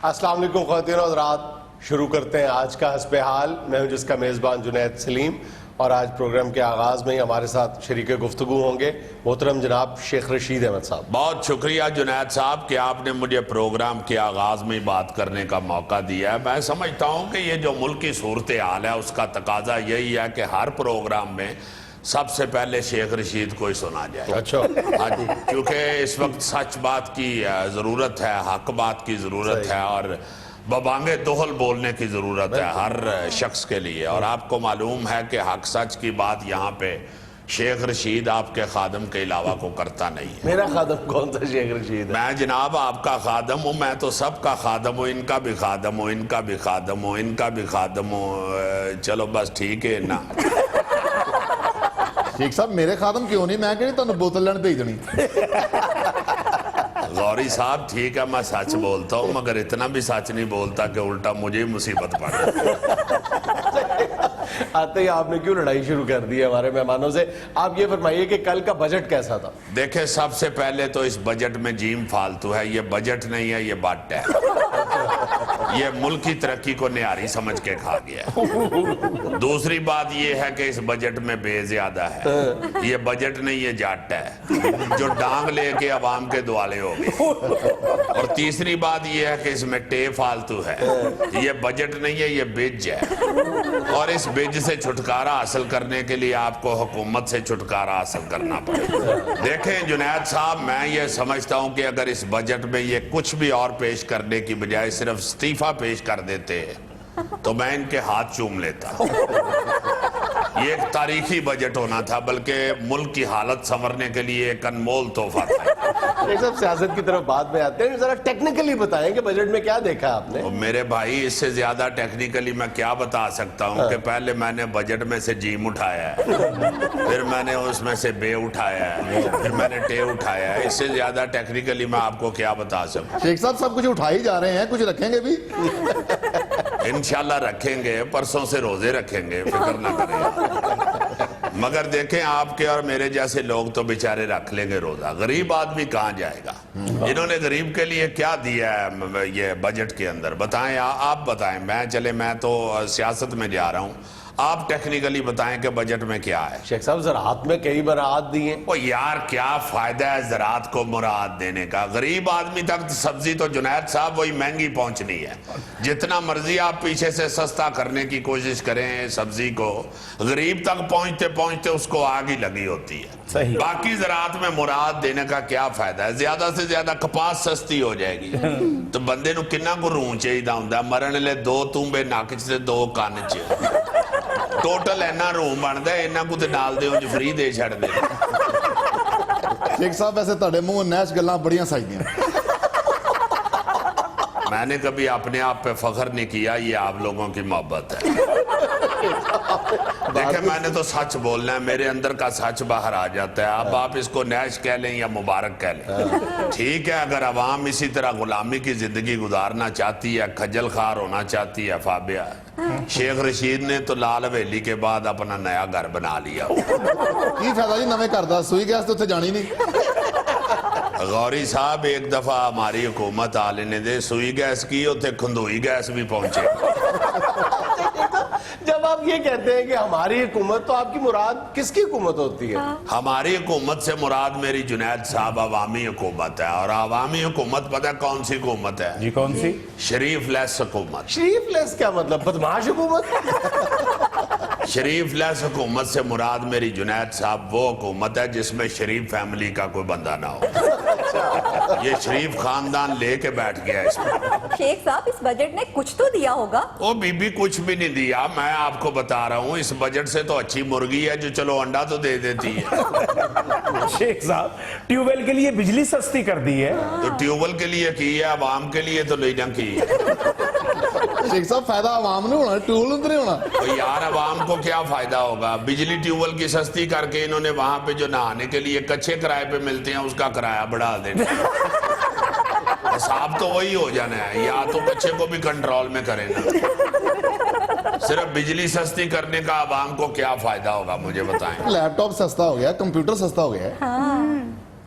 السلام علیکم خواتین و حضرات، شروع کرتے ہیں آج کا حسب حال۔ میں ہوں جس کا میزبان جنید سلیم، اور آج پروگرام کے آغاز میں ہی ہمارے ساتھ شریک گفتگو ہوں گے محترم جناب شیخ رشید احمد صاحب۔ بہت شکریہ جنید صاحب کہ آپ نے مجھے پروگرام کے آغاز میں بات کرنے کا موقع دیا ہے۔ میں سمجھتا ہوں کہ یہ جو ملکی صورتحال ہے اس کا تقاضا یہی ہے کہ ہر پروگرام میں سب سے پہلے شیخ رشید کو ہی سنا جائے۔ اچھا، ہاں جی، کیونکہ اس وقت سچ بات کی ضرورت ہے، حق بات کی ضرورت ہے، اور ببانگے دہل بولنے کی ضرورت ہے ہر شخص کے لیے۔ اور آپ کو معلوم ہے کہ حق سچ کی بات یہاں پہ شیخ رشید آپ کے خادم کے علاوہ کو کرتا نہیں ہے۔ میرا خادم کون سا شیخ رشید ہے؟ میں جناب آپ کا خادم ہوں، میں تو سب کا خادم ہوں، ان کا بھی خادم ہوں، ان کا بھی خادم ہوں، ان کا بھی خادم ہوں۔ چلو بس ٹھیک ہے نا۔ شیخ صاحب میرے خادم کیوں نہیں؟ میں کہ نہیں تمہیں بوتل لین بھیج دینی۔ غوری صاحب ٹھیک ہے، میں سچ بولتا ہوں، مگر اتنا بھی سچ نہیں بولتا کہ الٹا مجھے ہی مصیبت پڑے۔ آتے ہی آپ نے کیوں لڑائی شروع کر دی ہے ہمارے مہمانوں سے؟ آپ یہ فرمائیے کہ کل کا بجٹ کیسا تھا؟ دیکھیں، سب سے پہلے تو اس بجٹ میں جیم فالتو ہے۔ یہ بجٹ نہیں ہے، یہ بٹ ہے۔ یہ ملک کی ترقی کو نیاری سمجھ کے کھا گیا ہے۔ دوسری بات یہ ہے کہ اس بجٹ میں بے زیادہ ہے۔ یہ بجٹ نہیں، یہ جٹ ہے جو ڈانگ لے کے عوام کے دوالے ہو گئے۔ اور تیسری بات یہ ہے کہ اس میں ٹے فالتو ہے۔ یہ بجٹ نہیں ہے، یہ بج ہے۔ اور اس بج سے چھٹکارا حاصل کرنے کے لیے آپ کو حکومت سے چھٹکارا حاصل کرنا پڑے۔ دیکھیں جنید صاحب، میں یہ سمجھتا ہوں کہ اگر اس بجٹ میں یہ کچھ بھی اور پیش کرنے کی بجائے صرف استعفیٰ پیش کر دیتے تو میں ان کے ہاتھ چوم لیتا۔ یہ ایک تاریخی بجٹ ہونا تھا، بلکہ ملک کی حالت سنورنے کے لیے ایک انمول تحفہ تھا۔ ایک سب سیاست کی طرف بعد میں آتے ہیں، ذرا ٹیکنیکلی بتائیں کہ بجٹ میں کیا دیکھا آپ نے؟ میرے بھائی، اس سے زیادہ ٹیکنیکلی میں کیا بتا سکتا ہوں کہ پہلے میں نے بجٹ میں سے جیم اٹھایا ہے، پھر میں نے اس میں سے بے اٹھایا ہے، پھر میں نے ٹے اٹھایا ہے۔ اس سے زیادہ ٹیکنیکلی میں آپ کو کیا بتا سکوں؟ شیخ صاحب سب کچھ اٹھائی جا رہے ہیں، کچھ رکھیں گے بھی؟ انشاءاللہ رکھیں گے، پرسوں سے روزے رکھیں گے، فکر نہ کریں۔ مگر دیکھیں، آپ کے اور میرے جیسے لوگ تو بیچارے رکھ لیں گے روزہ، غریب آدمی کہاں جائے گا؟ انہوں نے غریب کے لیے کیا دیا ہے یہ بجٹ کے اندر؟ بتائیں، آپ بتائیں۔ میں تو سیاست میں جا رہا ہوں، آپ ٹیکنیکلی بتائیں کہ بجٹ میں کیا ہے؟ شیخ صاحب زراعت میں کئی مراعات دی ہیں۔ وہ یار کیا فائدہ ہے زراعت کو مراعات دینے کا؟ غریب آدمی تک سبزی تو جنید صاحب وہی مہنگی پہنچنی ہے۔ جتنا مرضی آپ پیچھے سے سستا کرنے کی کوشش کریں سبزی کو، غریب تک پہنچتے پہنچتے اس کو آگ ہی لگی ہوتی ہے۔ صحیح۔ باقی زراعت میں مراعات دینے کا کیا فائدہ ہے؟ زیادہ سے زیادہ کپاس سستی ہو جائے گی تو بندے نو کنا کو روح چاہیے ہوندا، مرن لے 2 تونبے نک چ تے 2 کان چ، ٹوٹل اینا روح بنتا ہے، اینا کو تے ڈال دے جو فری دے چھڑ دے۔ شیخ صاحب ویسے تہاڈے منہ نیش گلاں بڑیاں سائیاں۔ میں نے کبھی اپنے آپ پہ فخر نہیں کیا، یہ آپ لوگوں کی محبت ہے۔ دیکھیں، میں نے تو سچ بولنا ہے، میرے اندر کا سچ باہر آ جاتا ہے۔ اب آپ اس کو نیش کہہ لیں یا مبارک کہہ لیں، ٹھیک ہے۔ اگر عوام اسی طرح غلامی کی زندگی گزارنا چاہتی ہے، کھجل خوار ہونا چاہتی ہے، فابیہ، شیخ رشید نے تو لال حویلی کے بعد اپنا نیا گھر بنا لیا۔ کی فائدہ جی نویں گھر دا؟ سوئی گیس تو اتنے جانی نہیں۔ غوری صاحب، ایک دفعہ ہماری حکومت آ لینے دے، سوئی گیس کی اتنے کھندوئی گیس بھی پہنچے۔ جب آپ یہ کہتے ہیں کہ ہماری حکومت، تو آپ کی مراد کس کی حکومت ہوتی ہے؟ ہماری حکومت سے مراد میری جنید صاحب عوامی حکومت ہے، اور عوامی حکومت پتہ کون سی حکومت ہے؟ جی کون سی؟ شریف لیس حکومت۔ شریف لیس کیا مطلب؟ بدمعاش حکومت؟ شریف لیس حکومت سے مراد میری جنید صاحب وہ حکومت ہے جس میں شریف فیملی کا کوئی بندہ نہ ہو۔ یہ شریف خاندان لے کے بیٹھ گیا اس میں۔ شیخ صاحب اس بجٹ نے کچھ تو دیا ہوگا؟ وہ بی بی کچھ بھی نہیں دیا، میں آپ کو بتا رہا ہوں، اس بجٹ سے تو اچھی مرغی ہے جو چلو انڈا تو دے دیتی ہے۔ شیخ صاحب ٹیوب ویل کے لیے بجلی سستی کر دی ہے تو ٹیوب ویل کے لیے کی ہے، عوام کے لیے تو نہیں کی ہے۔ شیخ صاحب فائدہ عوام نے ہونا، ٹیول نہیں ہونا۔ تو یار عوام کو کیا فائدہ ہوگا؟ بجلی ٹیوب ویل کی سستی کر کے انہوں نے وہاں پہ جو نہانے کے لیے کچھے کرائے پہ ملتے ہیں اس کا کرایہ بڑھا دینا۔ حساب تو وہی ہو جانا ہے، یا تو کچھے کو بھی کنٹرول میں کریں نا۔ صرف بجلی سستی کرنے کا عوام کو کیا فائدہ ہوگا مجھے بتائیں؟ لیپ ٹاپ سستا ہو گیا، کمپیوٹر سستا ہو گیا ہے۔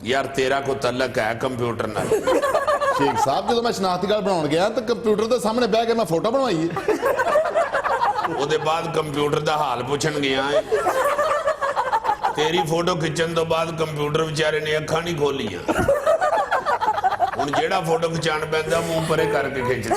یار تیرا کو تعلق ہے کمپیوٹر نہ۔ ਸ਼ੇਖ ਸਾਹਿਬ ਜਦੋਂ ਮੈਂ ਸ਼ਨਾਖਤੀ ਕਾਰਡ ਬਣਾਉਣ ਗਿਆ ਤਾਂ ਕੰਪਿਊਟਰ ਦੇ ਸਾਹਮਣੇ ਬਹਿ ਕੇ ਮੈਂ ਫੋਟੋ ਬਣਵਾਈ ਹੈ। ਉਹਦੇ ਬਾਅਦ ਕੰਪਿਊਟਰ ਦਾ ਹਾਲ ਪੁੱਛਣ ਗਿਆ ਏ। ਤੇਰੀ ਫੋਟੋ ਖਿੱਚਣ ਤੋਂ ਬਾਅਦ ਕੰਪਿਊਟਰ ਵਿਚਾਰੇ ਨੇ ਅੱਖਾਂ ਨਹੀਂ ਖੋਲੀਆਂ। ਹੁਣ ਜਿਹੜਾ ਫੋਟੋ ਖਿਚਾਣ ਪੈਂਦਾ ਮੂੰਹ ਪਰੇ ਕਰਕੇ ਖਿੱਚਦਾ।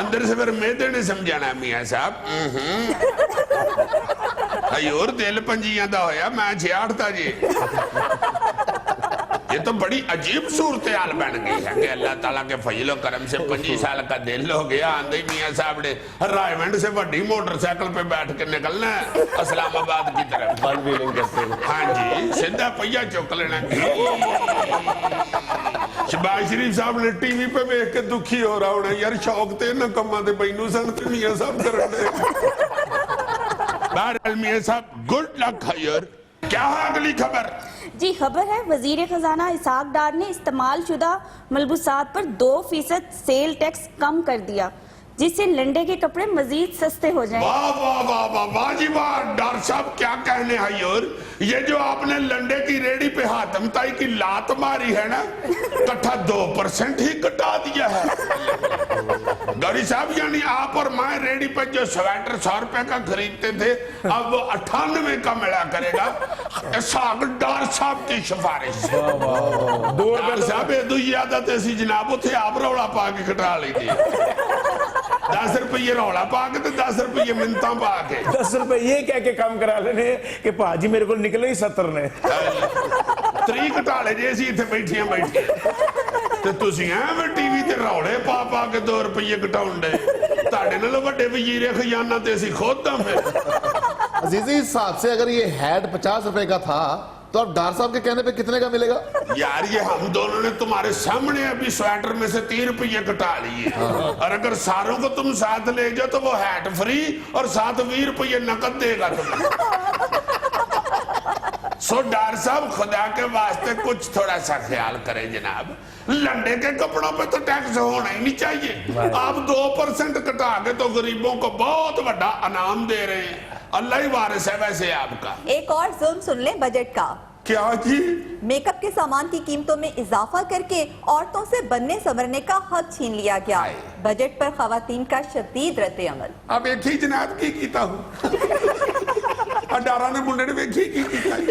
اندر سے پھر میدے نے سمجھانا میاں صاحب اور دل پنجیاں دا ہویا میں 68 تھا جی. یہ تو بڑی عجیب صورتحال بن گئی ہے کہ اللہ تعالیٰ کے فضل و کرم سے 25 سال کا دل ہو گیا. آندھی میاں صاحب نے رائمنڈ سے بڑی موٹر سائیکل پہ بیٹھ کے نکلنا ہے اسلام آباد کی طرف. ون ویلنگ کرتے ہیں. ہاں جی سیدھا پہیا چک لینا. شہباز شریف صاحب نے ٹی وی پہ بیٹھ کے دکھی ہو رہا ہونا یار شوق تے نہ کما دے بینو سن تے میاں صاحب کرنے. بہرحال میاں صاحب گڈ لک خیر. کیا ہے اگلی خبر؟ جی خبر ہے وزیر خزانہ اسحاق ڈار نے استعمال شدہ ملبوسات پر 2% سیل ٹیکس کم کر دیا جس سے لنڈے کے کپڑے مزید سستے ہو جائیں. واہ واہ واہ واہ واہ جی واہ. ڈار صاحب کیا کہنے ہیں اور یہ جو آپ نے لنڈے کی ریڑی پہ ہاتم تائی کی لات ماری ہے نا کٹھا 2% ہی کٹا دیا ہے. گوری صاحب یعنی آپ اور میں ریڈی پہ جو سویٹر 100 روپے کا خریدتے تھے اب وہ 98 کا ملا کرے گا. اسحاق ڈار صاحب کی سفارش. ڈار صاحب یہ دو عادت ایسی جناب تھے آپ روڑا پا کے کٹا لی تھی. 10 روپے روڑا پا کے تو 10 روپے منتاں پا کے 10 روپے یہ کہہ کے کام کرا لینے کہ پاجی میرے کو نکلے ہی 70 نے. 3 کٹا لے جیسی اتھے بیٹھیاں تو تسی ہیں میں ٹی وی تے روڑے پا پا کے 2 روپے کٹاؤں دے. تاڑے نلو بڑے وزیر خزانہ تے اسی خود دا پھر. عزیزی حساب سے اگر یہ ہیڈ 50 روپے کا تھا تو اب ڈار صاحب کے کہنے پہ کتنے کا ملے گا؟ یار یہ ہم دونوں نے تمہارے سامنے ابھی سویٹر میں سے 3 روپے کٹا لیے اور اگر ساروں کو تم ساتھ لے جاؤ تو وہ ہیٹ فری اور ساتھ 20 روپے نقد دے گا تمہیں. سو ڈار صاحب خدا کے واسطے کچھ تھوڑا سا خیال کریں جناب. لنڈے کے کپڑوں پہ تو ٹیکس ہونا ہی نہیں چاہیے. آپ 2% کٹا کے تو غریبوں کو بہت بڑا انعام دے رہے ہیں. اللہ ہی وارث ہے ویسے آپ کا. ایک اور ظلم سن لیں بجٹ کا. کیا جی؟ میک اپ کے سامان کی قیمتوں میں اضافہ کر کے عورتوں سے بننے سنورنے کا حق چھین لیا گیا. بجٹ پر خواتین کا شدید رد عمل. اب ایک ہی جناب کی کیتا ہوں ڈارا نے منڈے نے ایک ہی کی کیتا ہے.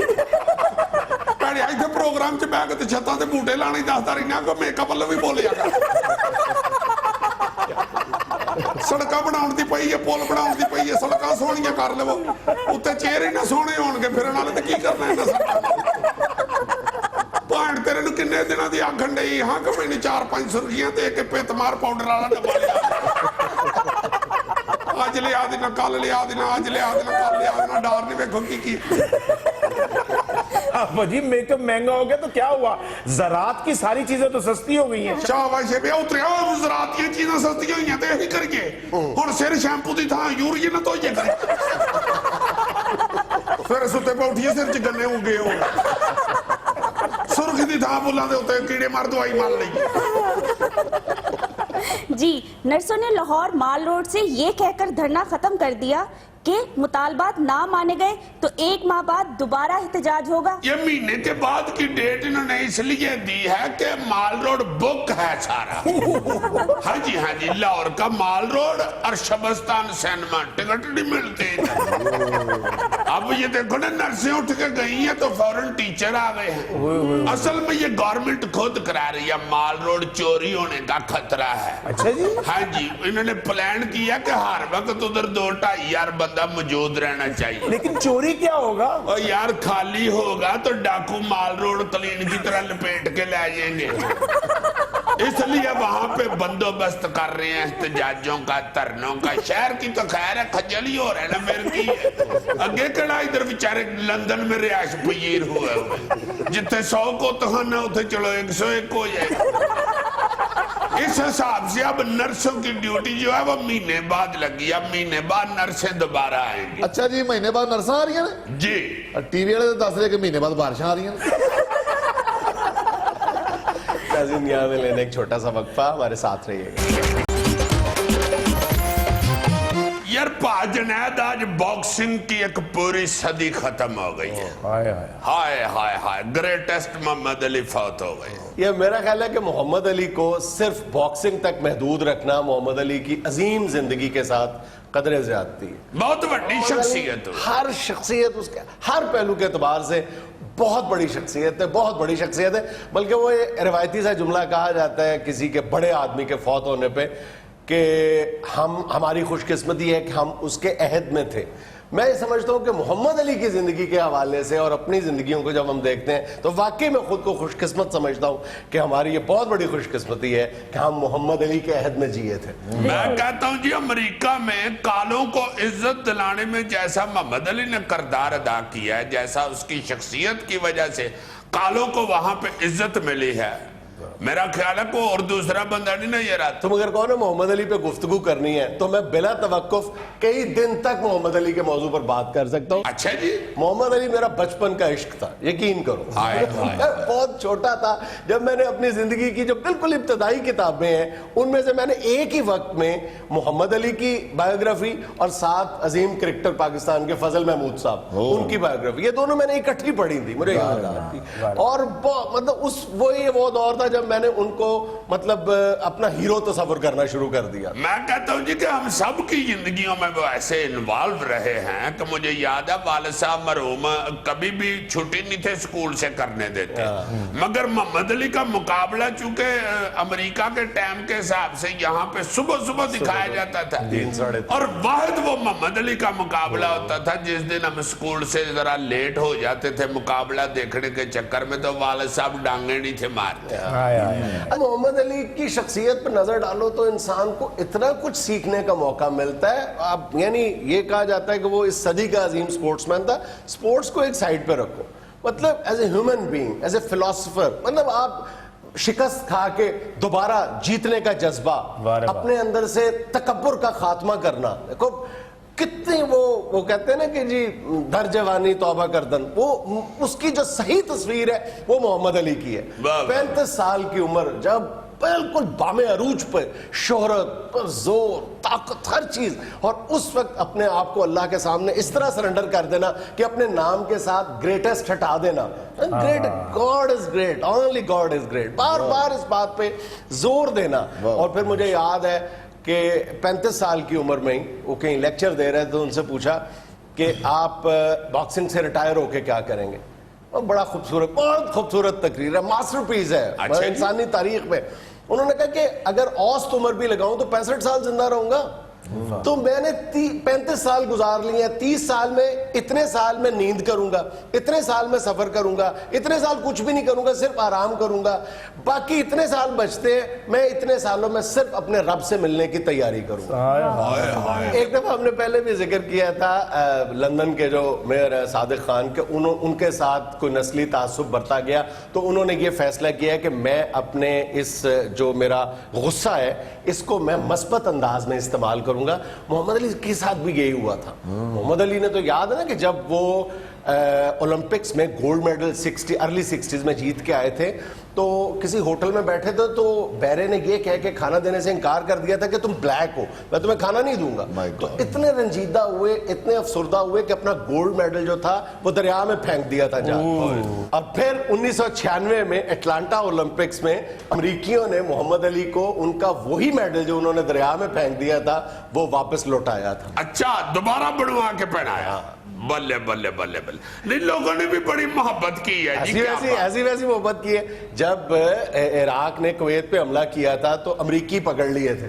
پہلے آئی تھے پروگرام چ بہ کے چھتاں تے بوٹے لانے دسدا رہنا کو میک اپ والے بھی بولیا گا. سڑکاں بناؤن دی پئی ہے پل بناؤن دی پئی ہے سڑکاں سونیاں کر لو اتنے چہرے ہی نہ سونے ہون گے پھرن والے تے کی کرنا ہے. پوائنٹ تیرے نو کنے دنوں دی آکھن ڈئی ہاں کہ میں نے 4-5 سرخیاں دے کے پیتمار پاؤڈر والا ڈبا لیا. آج لیا دینا کل لیا دینا آج لیا دینا کل لیا دینا. ڈار نے ویکھو کی جی میک اپ مہنگا ہو گیا تو کیا ہوا زراعت کی ساری چیزیں تو سستی ہو گئی ہیں. شاباش بے اتریا زراعت کی چیزیں سستی ہوئی ہیں تے یہی کر کے ہن سر شیمپو دی تھاں یوریا نہ تو یہ کرے پھر ستے پہ اٹھیے سر چ گنے ہو گئے ہو سرخی دی تھاں بولاں دے اوتے کیڑے مار دوائی مار لئی. جی نرسوں نے لاہور مال روڈ سے یہ کہہ کر دھرنا ختم کر دیا کہ مطالبات نہ مانے گئے تو 1 ماہ بعد دوبارہ احتجاج ہوگا. یہ مہینے کے بعد کی ڈیٹ انہوں نے اس لیے دی ہے کہ مال روڈ بک ہے سارا. ہاں جی لاہور کا مال روڈ اور شبستان سینما ٹکٹ نہیں ملتے. اب یہ دیکھو نا نرسیں اٹھ کے گئی ہیں تو فوراً ٹیچر آ گئے ہیں. اصل میں یہ گورنمنٹ خود کرا رہی ہے مال روڈ چوری ہونے کا خطرہ ہے. اچھا جی. ہاں جی انہوں نے پلان کیا کہ ہر وقت ادھر 2-2.5 ہزار بندہ موجود رہنا چاہیے. لیکن چوری کیا ہوگا؟ اور یار خالی ہوگا تو ڈاکو مال روڈ کلین کی طرح لپیٹ کے لے جائیں گے. اس لیے وہاں پہ بندوبست کر رہے ہیں احتجاجوں کا دھرنوں کا. شہر کی تو خیر ہے خجل ہی ہو رہے نا پھر کی ہے. اگے کڑا ادھر بیچارے لندن میں رہائش پذیر ہوئے جتنے 100 کو تہنا اتنے چلو 101 ہو جائے. اس حساب سے اب نرسوں کی ڈیوٹی جو ہے وہ مہینے بعد لگی. اب مہینے بعد نرسیں دوبارہ آئیں گی. اچھا جی مہینے بعد نرساں آ رہی ہیں جی. ٹی وی والے دس رہے کہ مہینے بعد بارشاں آ رہی ہیں. ناظرین یہاں میں لینے ایک چھوٹا سا وقفہ ہمارے ساتھ رہیے گا. یار پا جنید آج باکسنگ کی ایک پوری صدی ختم ہو گئی ہے. ہائے ہائے ہائے گریٹسٹ محمد علی فوت ہو گئے. یہ میرا خیال ہے کہ محمد علی کو صرف باکسنگ تک محدود رکھنا محمد علی کی عظیم زندگی کے ساتھ قدر زیادتی ہے. بہت بڑی شخصیت ہو. ہر شخصیت اس کے ہر پہلو کے اعتبار سے بہت بڑی شخصیت ہے. بہت بڑی شخصیت ہے. بلکہ وہ روایتی سا جملہ کہا جاتا ہے کسی کے بڑے آدمی کے فوت ہونے پہ کہ ہماری خوش قسمتی ہے کہ ہم اس کے عہد میں تھے. میں یہ سمجھتا ہوں کہ محمد علی کی زندگی کے حوالے سے اور اپنی زندگیوں کو جب ہم دیکھتے ہیں تو واقعی میں خود کو خوش قسمت سمجھتا ہوں کہ ہماری یہ بہت بڑی خوش قسمتی ہے کہ ہم محمد علی کے عہد میں جیے تھے. میں کہتا ہوں جی امریکہ میں کالوں کو عزت دلانے میں جیسا محمد علی نے کردار ادا کیا ہے, جیسا اس کی شخصیت کی وجہ سے کالوں کو وہاں پہ عزت ملی ہے, میرا خیال ہے کوئی اور دوسرا بندہ نہیں نظر رہا. تم اگر کہو نا محمد علی پہ گفتگو کرنی ہے تو میں بلا توقف کئی دن تک محمد علی کے موضوع پر بات کر سکتا ہوں. اچھا جی, محمد علی میرا بچپن کا عشق تھا, یقین کرو. میں بہت چھوٹا تھا جب میں نے اپنی زندگی کی جو بالکل ابتدائی کتابیں ہیں ان میں سے میں نے ایک ہی وقت میں محمد علی کی بایوگرافی اور ساتھ عظیم کرکٹر پاکستان کے فضل محمود صاحب ان کی بایوگرافی, یہ دونوں میں نے اکٹھی پڑھی تھی, مجھے یاد آتی. اور مطلب وہ دور تھا جب میں نے ان کو مطلب اپنا ہیرو تصور کرنا شروع کر دیا. میں کہتا ہوں جی کہ ہم سب کی زندگیوں میں وہ ایسے انوالو رہے ہیں کہ مجھے یاد ہے والد صاحب مرحوم کبھی بھی چھٹی نہیں تھے اسکول سے کرنے دیتے, مگر محمد علی کا مقابلہ چونکہ امریکہ کے ٹائم کے حساب سے یہاں پہ صبح صبح دکھایا جاتا تھا, اور واحد وہ محمد علی کا مقابلہ ہوتا تھا جس دن ہم اسکول سے ذرا لیٹ ہو جاتے تھے مقابلہ دیکھنے کے چکر میں تو والد صاحب ڈانگیں نہیں تھے مارتے. محمد علی کی شخصیت پر نظر ڈالو تو انسان کو اتنا کچھ سیکھنے کا موقع ملتا ہے. اب یعنی یہ کہا جاتا ہے کہ وہ اس صدی کا عظیم سپورٹس مین تھا. سپورٹس کو ایک سائیڈ پہ رکھو, مطلب as a human being, as a philosopher, مطلب آپ شکست کھا کے دوبارہ جیتنے کا جذبہ, اپنے اندر سے تکبر کا خاتمہ کرنا. دیکھو کتنی وہ کہتے ہیں نا کہ جی در جوانی توبہ کردن, وہ اس کی جو صحیح تصویر ہے وہ محمد علی کی ہے. 35 سال کی عمر, جب بالکل بام عروج پہ, شہرت پر زور, طاقت, ہر چیز, اور اس وقت اپنے آپ کو اللہ کے سامنے اس طرح سرنڈر کر دینا کہ اپنے نام کے ساتھ گریٹسٹ ہٹا دینا. Great, God is great, only God is great, بار بار اس بات پہ زور دینا. اور پھر مجھے یاد ہے کہ 35 سال کی عمر میں ہی وہ کہیں لیکچر دے رہے تو ان سے پوچھا کہ آپ باکسنگ سے ریٹائر ہو کے کیا کریں گے. بڑا خوبصورت, بہت خوبصورت تقریر ہے, ماسٹر پیس ہے انسانی تاریخ میں. انہوں نے کہا کہ اگر اوسط عمر بھی لگاؤں تو 65 سال زندہ رہوں گا. تو میں نے 35 سال گزار لیے ہیں, 30 سال میں اتنے سال میں نیند کروں گا, اتنے سال میں سفر کروں گا, اتنے سال کچھ بھی نہیں کروں گا, صرف آرام کروں گا, باقی اتنے سال بچتے ہیں, میں اتنے سالوں میں صرف اپنے رب سے ملنے کی تیاری کروں گا. ایک دفعہ ہم نے پہلے بھی ذکر کیا تھا لندن کے جو میئر ہے صادق خان کے, ان کے ساتھ کوئی نسلی تعصب برتا گیا تو انہوں نے یہ فیصلہ کیا کہ میں اپنے اس جو میرا غصہ ہے اس کو میں مثبت انداز میں استعمال کروں گا. محمد علی کے ساتھ بھی یہی ہوا تھا. محمد علی نے تو یاد ہے نا کہ جب وہ اولمپکس میں گولڈ میڈل ارلی 60s میں جیت کے آئے تھے تو کسی ہوٹل میں بیٹھے تھے تو بیرے نے یہ کہہ کے کھانا دینے سے انکار کر دیا تھا کہ تم بلیک ہو, میں تمہیں کھانا نہیں دوں گا. تو اتنے رنجیدہ ہوئے, اتنے افسردہ ہوئے کہ اپنا گولڈ میڈل جو تھا وہ دریا میں پھینک دیا تھا جا. اب پھر 1996 میں اٹلانٹا اولمپکس میں امریکیوں نے محمد علی کو ان کا وہی میڈل جو انہوں نے دریا میں پھینک دیا تھا وہ واپس لوٹایا تھا. اچھا, دوبارہ بڑھوا کے پہنایا. بلے بلے بلے بلے, نہیں لوگوں نے بھی بڑی محبت کی ہے. ایسی ویسی محبت کی ہے. جب عراق نے کویت پہ حملہ کیا تھا تو امریکی پکڑ لیے تھے,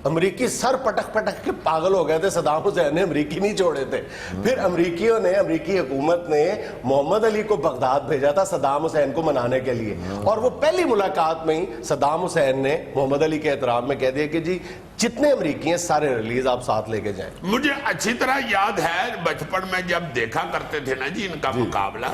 امریکی سر پٹک پٹک کے پاگل ہو گئے تھے, صدام حسین نے امریکی نہیں چھوڑے تھے. پھر امریکی حکومت نے محمد علی کو بغداد بھیجا تھا صدام حسین کو منانے کے لیے, اور وہ پہلی ملاقات میں ہی صدام حسین نے محمد علی کے احترام میں کہہ دیا کہ جی جتنے امریکی ہیں سارے ریلیز آپ ساتھ لے کے جائیں. مجھے اچھی طرح یاد ہے بچپن میں جب دیکھا کرتے تھے نا جی ان کا مقابلہ,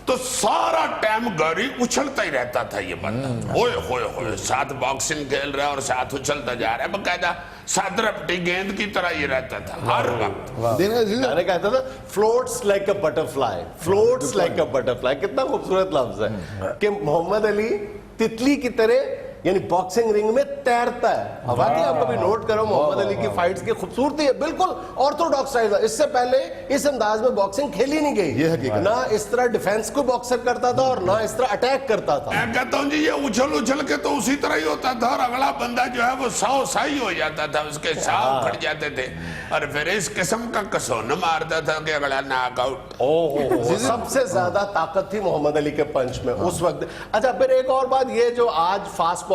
تو سارا ٹائم گاری اچھلتا ہی رہتا تھا یہ بندہ. ہوئے ہوئے ہوئے, ساتھ باکسنگ کھیل رہا ہے اور ساتھ اچھلتا جا رہا ہے, باقاعدہ صدر اپٹی گیند کی طرح یہ رہتا تھا ہر وقت. میں نے کہتا تھا floats like a butterfly, floats like a butterfly. کتنا خوبصورت لفظ ہے کہ محمد علی تتلی کی طرح یعنی باکسنگ رنگ میں تیرتا ہے. واقعی آپ کبھی نوٹ کرو محمد علی کی فائٹس کی خوبصورتی ہے, بالکل آرتھوڈاکس سائز. اس سے پہلے اس انداز میں باکسنگ کھیلی نہیں گئی, نہ اس طرح ڈیفنس کو باکسر کرتا تھا اور نہ اس طرح اٹیک کرتا تھا. میں کہتا ہوں جی یہ اچھل کے تو اسی طرح ہی ہوتا تھا, اور اگلا بندہ جو ہے وہ سائی ہو جاتا تھا, اس کے ساؤ کھڑ جاتے تھے, اور پھر اس قسم کا کسون مارتا تھا کہ اگلا ناک آؤٹ. سب سے زیادہ طاقت تھی محمد علی کے پنچ میں اس وقت. اچھا, پھر ایک اور بات, یہ جو آج فاسٹ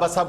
بس اب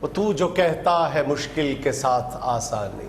وہ تو جو کہتا ہے مشکل کے ساتھ آسانی.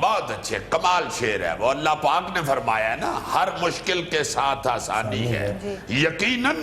بہت اچھے کمال شعر ہے وہ اللہ پاک نے فرمایا ہے نا ہر مشکل کے ساتھ آسانی ہے یقیناً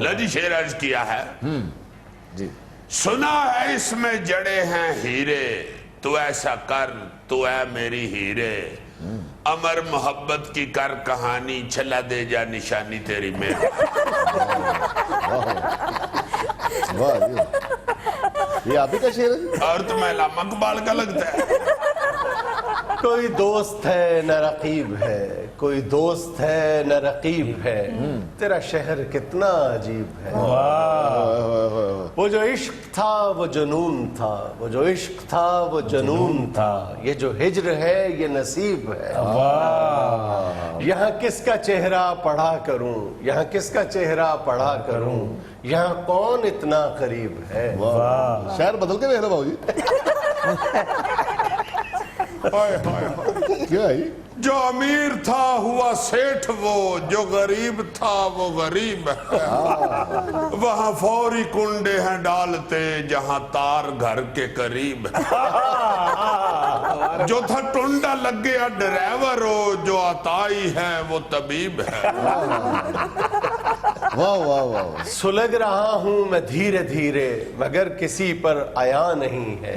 لجی شعر عرض کیا ہے جی سنا ہے اس میں جڑے ہیں ہیرے تو ایسا کر تو اے میری ہیرے امر محبت کی کر کہانی چھلا دے جا نشانی تیری میں واہ جی یہ آپ ہی کا شعر ہے جی؟ اور تمہیں علامہ اقبال کا لگتا ہے کوئی دوست ہے نہ رقیب ہے کوئی دوست ہے نہ رقیب ہے تیرا شہر کتنا عجیب ہے وہ جو عشق تھا وہ جنون تھا وہ جو عشق تھا وہ جنون تھا یہ جو ہجر ہے یہ نصیب ہے یہاں کس کا چہرہ پڑھا کروں یہاں کس کا چہرہ پڑھا کروں یہاں کون اتنا قریب ہے شعر بدل کے دیکھ رہا بھاؤ جی کیا ہے جو امیر تھا ہوا سیٹھ وہ جو غریب تھا وہ غریب ہے وہاں فوری کنڈے ہیں ڈالتے جہاں تار گھر کے قریب ہے جو تھا ٹنڈا لگ گیا ڈرائیور ہو جو عطائی ہے وہ طبیب ہے واہ واہ واہ سلگ رہا ہوں میں دھیرے دھیرے مگر کسی پر آیا نہیں ہے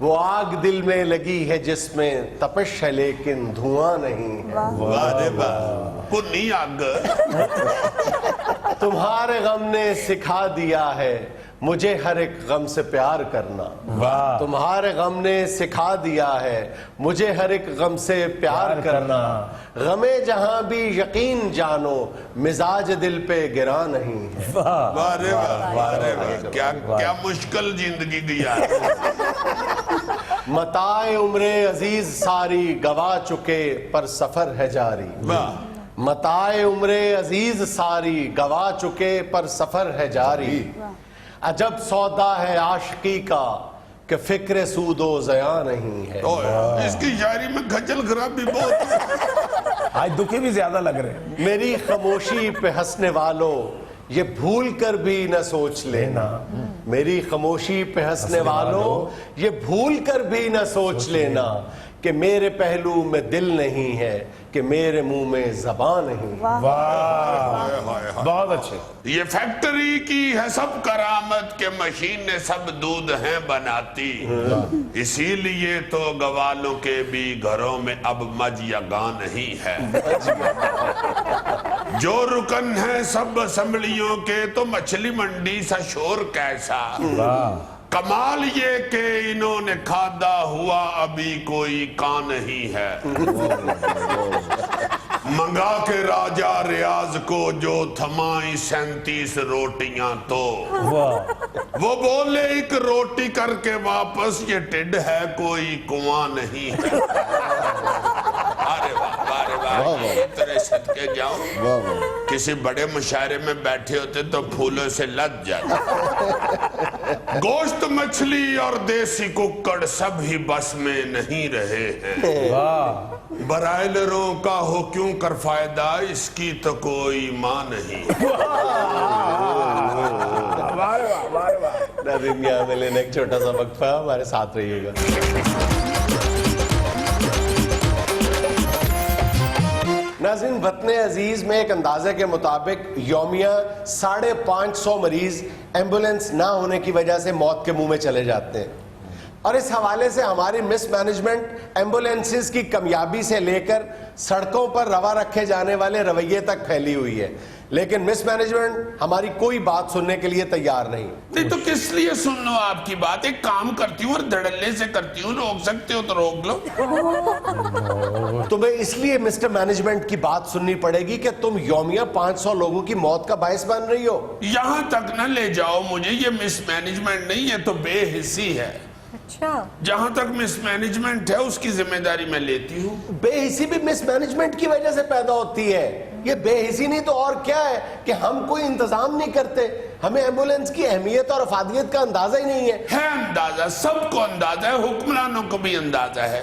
وہ آگ دل میں لگی ہے جس میں تپش ہے لیکن دھواں نہیں ہے واہ واہ کنی آگ تمہارے غم نے سکھا دیا ہے مجھے ہر ایک غم سے پیار کرنا تمہارے غم نے سکھا دیا ہے مجھے ہر ایک غم سے پیار کرنا غم جہاں بھی یقین جانو مزاج دل پہ گرا نہیں ہے وارے وارے کیا مشکل زندگی گیا متاع عمر عزیز ساری گوا چکے پر سفر ہے جاری متاع عمر عزیز ساری گوا چکے پر سفر ہے جاری عجب سودا ہے عاشقی کا کہ فکر سود و ضیاء نہیں ہے اس کی شاعری میں کھجل خرابی بہت ہے آج دکھے بھی زیادہ لگ رہے ہیں میری خاموشی پہ ہنسنے والوں یہ بھول کر بھی نہ سوچ لینا میری خاموشی پہ ہنسنے والوں یہ بھول کر بھی نہ سوچ لینا کہ میرے پہلو میں دل نہیں ہے کہ میرے منہ میں زبان نہیں واہ بہت اچھے یہ فیکٹری کی ہے سب کرامت کے مشینیں سب دودھ ہیں بناتی اسی لیے تو گوالوں کے بھی گھروں میں اب مج یا گاں نہیں ہے جو رکن ہیں سب اسمبلیوں کے تو مچھلی منڈی سا شور کیسا کمال یہ کہ انہوں نے کھادا ہوا ابھی کوئی کان نہیں ہے منگا کے راجہ ریاض کو جو تھمائی 37 روٹیاں تو وہ بولے ایک روٹی کر کے واپس یہ ٹڈ ہے کوئی کنواں نہیں ہے ارے واہ تیرے صدقے جاؤں کسی بڑے مشاعرے میں بیٹھے ہوتے تو پھولوں سے لد جاتے گوشت مچھلی اور دیسی ککڑ سب ہی بس میں نہیں رہے ہیں برائلروں کا ہو کیوں کر فائدہ اس کی تو کوئی ماں نہیں ناظرین یہاں میں لینا ایک چھوٹا سا وقفہ ہمارے ساتھ رہیے گا ناظرین وطن عزیز میں ایک اندازے کے مطابق یومیہ 550 مریض ایمبولنس نہ ہونے کی وجہ سے موت کے منہ میں چلے جاتے ہیں اور اس حوالے سے ہماری مس مینجمنٹ ایمبولنسز کی کامیابی سے لے کر سڑکوں پر روا رکھے جانے والے رویے تک پھیلی ہوئی ہے لیکن مس مینجمنٹ ہماری کوئی بات سننے کے لیے تیار نہیں تو کس لیے سن لو آپ کی بات ایک کام کرتی ہوں اور دھڑلے سے کرتی ہوں روک سکتے ہو تو روک لو تمہیں اس لیے مسٹر مینجمنٹ کی بات سننی پڑے گی کہ تم یومیہ 500 لوگوں کی موت کا باعث بن رہی ہو یہاں تک نہ لے جاؤ مجھے یہ مس مینجمنٹ نہیں ہے تو بے حسی ہے اچھا جہاں تک مس مینجمنٹ ہے اس کی ذمہ داری میں لیتی ہوں بے حسی بھی مس مینجمنٹ کی وجہ سے پیدا ہوتی ہے یہ بے حسی نہیں تو اور کیا ہے کہ ہم کوئی انتظام نہیں کرتے ہمیں ایمبولنس کی اہمیت اور افادیت کا اندازہ ہی نہیں ہے اندازہ سب کو اندازہ ہے حکمرانوں کو بھی اندازہ ہے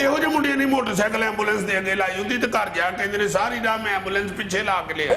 ਇਹੋ ਜਿਹੇ ਮੁੰਡਿਆਂ ਨੇ ਮੋਟਰਸਾਈਕਲ ਐਂਬੂਲੈਂਸ ਦੇ ਅੱਗੇ ਲਾਈ ਹੁੰਦੀ ਤੇ ਘਰ ਜਾ ਕਹਿੰਦੇ ਨੇ ਸਾਰੀ ਰਾਹ ਮੈਂ ਐਂਬੂਲੈਂਸ ਪਿੱਛੇ ਲਾ ਕੇ ਲਿਆ।